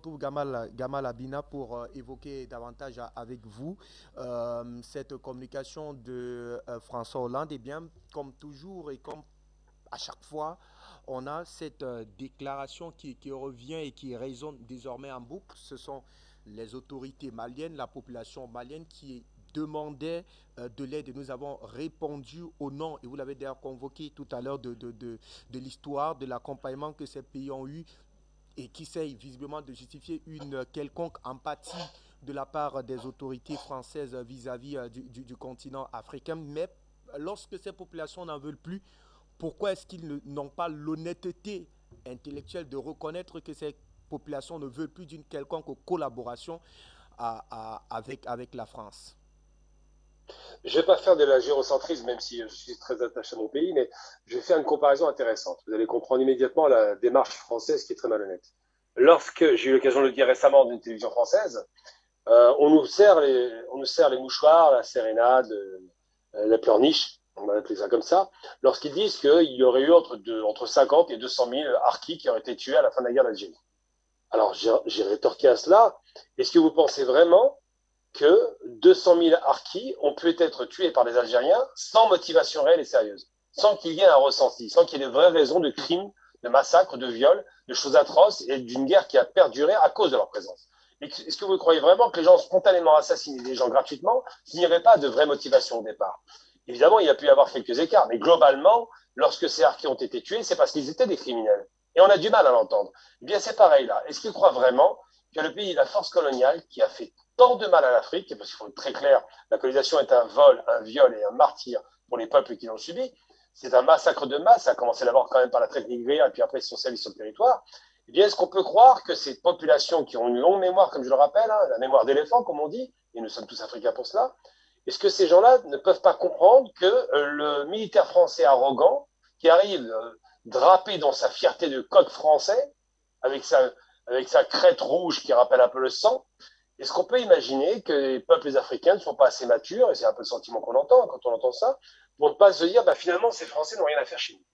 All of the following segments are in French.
retrouve Gamal Abina pour évoquer davantage avec vous cette communication de François Hollande. Et bien, comme toujours et comme à chaque fois, on a cette déclaration qui revient et qui résonne désormais en boucle. Ce sont les autorités maliennes, la population malienne qui demandait de l'aide et nous avons répondu au nom, et vous l'avez d'ailleurs convoqué tout à l'heure, de l'histoire, de l'accompagnement que ces pays ont eu et qui essaye visiblement de justifier une quelconque empathie de la part des autorités françaises vis-à-vis du continent africain. Mais lorsque ces populations n'en veulent plus, pourquoi est-ce qu'ils n'ont pas l'honnêteté intellectuelle de reconnaître que ces populations ne veulent plus d'une quelconque collaboration avec la France? Je ne vais pas faire de la gyrocentrisme, même si je suis très attaché à mon pays, mais je vais faire une comparaison intéressante. Vous allez comprendre immédiatement la démarche française qui est très malhonnête. Lorsque j'ai eu l'occasion de le dire récemment d'une télévision française, on nous sert les mouchoirs, la sérénade, la pleurniche, on va appeler ça comme ça, lorsqu'ils disent qu'il y aurait eu entre 50 et 200 000 harkis qui auraient été tués à la fin de la guerre d'Algérie. Alors j'ai rétorqué à cela, est-ce que vous pensez vraiment que 200 000 harkis ont pu être tués par les Algériens sans motivation réelle et sérieuse, sans qu'il y ait un ressenti, sans qu'il y ait de vraies raisons de crimes, de massacres, de viols, de choses atroces et d'une guerre qui a perduré à cause de leur présence? Est-ce que vous croyez vraiment que les gens ont spontanément assassiné des gens gratuitement s'il n'y avait pas de vraie motivation au départ? Évidemment, il y a pu y avoir quelques écarts, mais globalement, lorsque ces harkis ont été tués, c'est parce qu'ils étaient des criminels. Et on a du mal à l'entendre. Eh bien, c'est pareil là. Est-ce qu'ils croient vraiment que le pays, la force coloniale, qui a fait tant de mal à l'Afrique, parce qu'il faut être très clair, la colonisation est un vol, un viol et un martyr pour les peuples qui l'ont subi, c'est un massacre de masse, ça a commencé d'abord quand même par la traite négrière, et puis après ils sont servis sur le territoire. Eh bien, est-ce qu'on peut croire que ces populations qui ont une longue mémoire, comme je le rappelle, hein, la mémoire d'éléphant, comme on dit, et nous sommes tous africains pour cela, est-ce que ces gens-là ne peuvent pas comprendre que le militaire français arrogant, qui arrive drapé dans sa fierté de coq français, avec sa crête rouge qui rappelle un peu le sang, est-ce qu'on peut imaginer que les peuples africains ne sont pas assez matures, et c'est un peu le sentiment qu'on entend quand on entend ça, pour ne pas se dire, bah, finalement, ces Français n'ont rien à faire chez nous.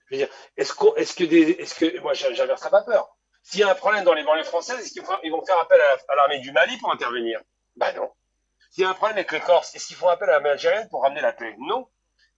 Je veux dire, moi, j'inverserai pas peur. S'il y a un problème dans les banlieues françaises, est-ce qu'ils vont faire appel à l'armée du Mali pour intervenir? Bah non. S'il y a un problème avec les Corses, est-ce qu'ils font appel à l'armée algérienne pour ramener la paix? Non.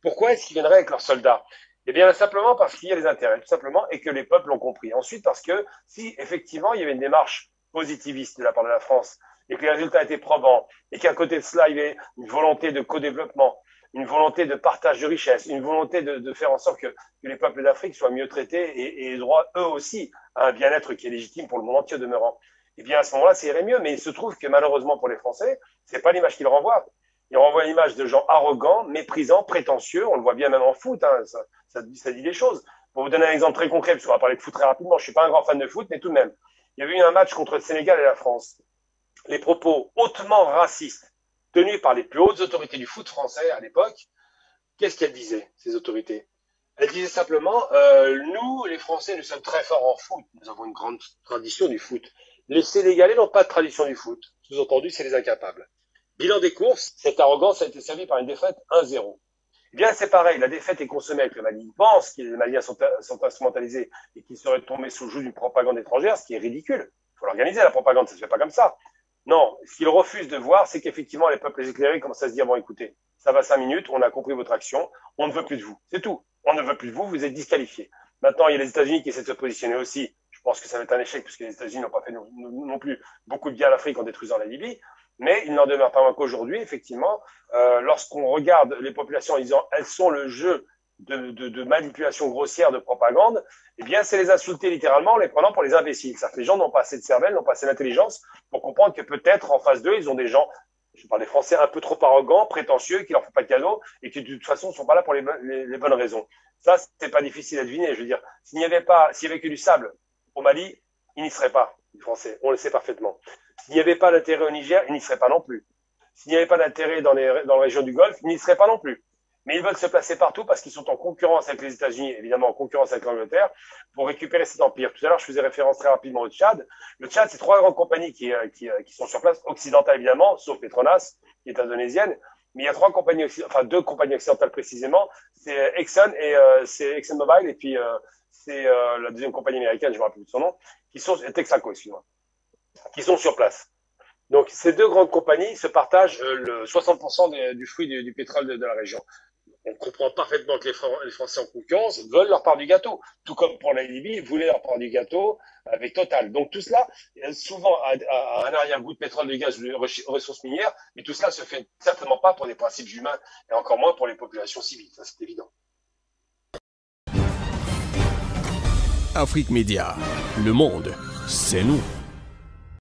Pourquoi est-ce qu'ils viendraient avec leurs soldats? Eh bien, simplement parce qu'il y a des intérêts, tout simplement, et que les peuples l'ont compris. Ensuite, parce que si effectivement il y avait une démarche positiviste de la part de la France, et que les résultats étaient probants, et qu'à côté de cela, il y avait une volonté de co-développement, une volonté de partage de richesses, une volonté de faire en sorte que les peuples d'Afrique soient mieux traités et aient droit eux aussi à un bien-être qui est légitime pour le monde entier au demeurant. Eh bien, à ce moment-là, ça irait mieux. Mais il se trouve que malheureusement pour les Français, c'est pas l'image qu'ils renvoient. Ils renvoient l'image de gens arrogants, méprisants, prétentieux. On le voit bien même en foot. Hein, ça dit des choses. Pour vous donner un exemple très concret, parce qu'on va parler de foot très rapidement, je suis pas un grand fan de foot, mais tout de même. Il y avait eu un match contre le Sénégal et la France. Les propos hautement racistes tenus par les plus hautes autorités du foot français à l'époque, qu'est-ce qu'elles disaient, ces autorités? Elles disaient simplement, nous, les Français, nous sommes très forts en foot. Nous avons une grande tradition du foot. Les Sénégalais n'ont pas de tradition du foot. Sous-entendu, c'est les incapables. Bilan des courses, cette arrogance a été servie par une défaite 1-0. Eh bien, c'est pareil, la défaite est consommée avec le Mali. Ils pensent que les Maliens sont instrumentalisés et qu'ils seraient tombés sous le joug d'une propagande étrangère, ce qui est ridicule. Il faut l'organiser, la propagande, ça se fait pas comme ça. Non, ce qu'ils refusent de voir, c'est qu'effectivement, les peuples éclairés commencent à se dire, bon, écoutez, ça va 5 minutes, on a compris votre action, on ne veut plus de vous. C'est tout. On ne veut plus de vous, vous êtes disqualifiés. Maintenant, il y a les États-Unis qui essaient de se positionner aussi. Je pense que ça va être un échec puisque les États-Unis n'ont pas fait non plus beaucoup de bien à l'Afrique en détruisant la Libye. Mais il n'en demeure pas moins qu'aujourd'hui, effectivement, lorsqu'on regarde les populations en disant elles sont le jeu de manipulation grossière, de propagande, eh bien, c'est les insulter littéralement en les prenant pour les imbéciles. Ça fait que les gens n'ont pas assez de cervelle, n'ont pas assez d'intelligence pour comprendre que peut-être en face d'eux, ils ont des gens, je parle des Français, un peu trop arrogants, prétentieux, qui leur font pas de cadeaux et qui de toute façon ne sont pas là pour les bonnes raisons. Ça, c'est pas difficile à deviner. Je veux dire, s'il y avait que du sable au Mali, ils n'y seraient pas, les Français. On le sait parfaitement. S'il n'y avait pas d'intérêt au Niger, ils n'y seraient pas non plus. S'il n'y avait pas d'intérêt dans la région du Golfe, ils n'y seraient pas non plus. Mais ils veulent se placer partout parce qu'ils sont en concurrence avec les États-Unis, évidemment en concurrence avec l'Angleterre, pour récupérer cet empire. Tout à l'heure, je faisais référence très rapidement au Tchad. Le Tchad, c'est 3 grandes compagnies qui sont sur place, occidentales évidemment, sauf Petronas, qui est indonésienne. Mais il y a 3 compagnies, enfin 2 compagnies occidentales précisément. C'est Exxon et c'est ExxonMobil et puis c'est la deuxième compagnie américaine, je ne me rappelle plus de son nom, qui sont Texaco, excuse-moi. qui sont sur place. Donc ces deux grandes compagnies se partagent le 60% du fruit du pétrole de la région. On comprend parfaitement que les Français en concurrence veulent leur part du gâteau, tout comme pour la Libye, voulaient leur part du gâteau avec Total. Donc tout cela, souvent à un arrière-goût de pétrole, de gaz, de ressources minières, mais tout cela se fait certainement pas pour des principes humains et encore moins pour les populations civiles, ça c'est évident. Afrique Média, le monde, c'est nous.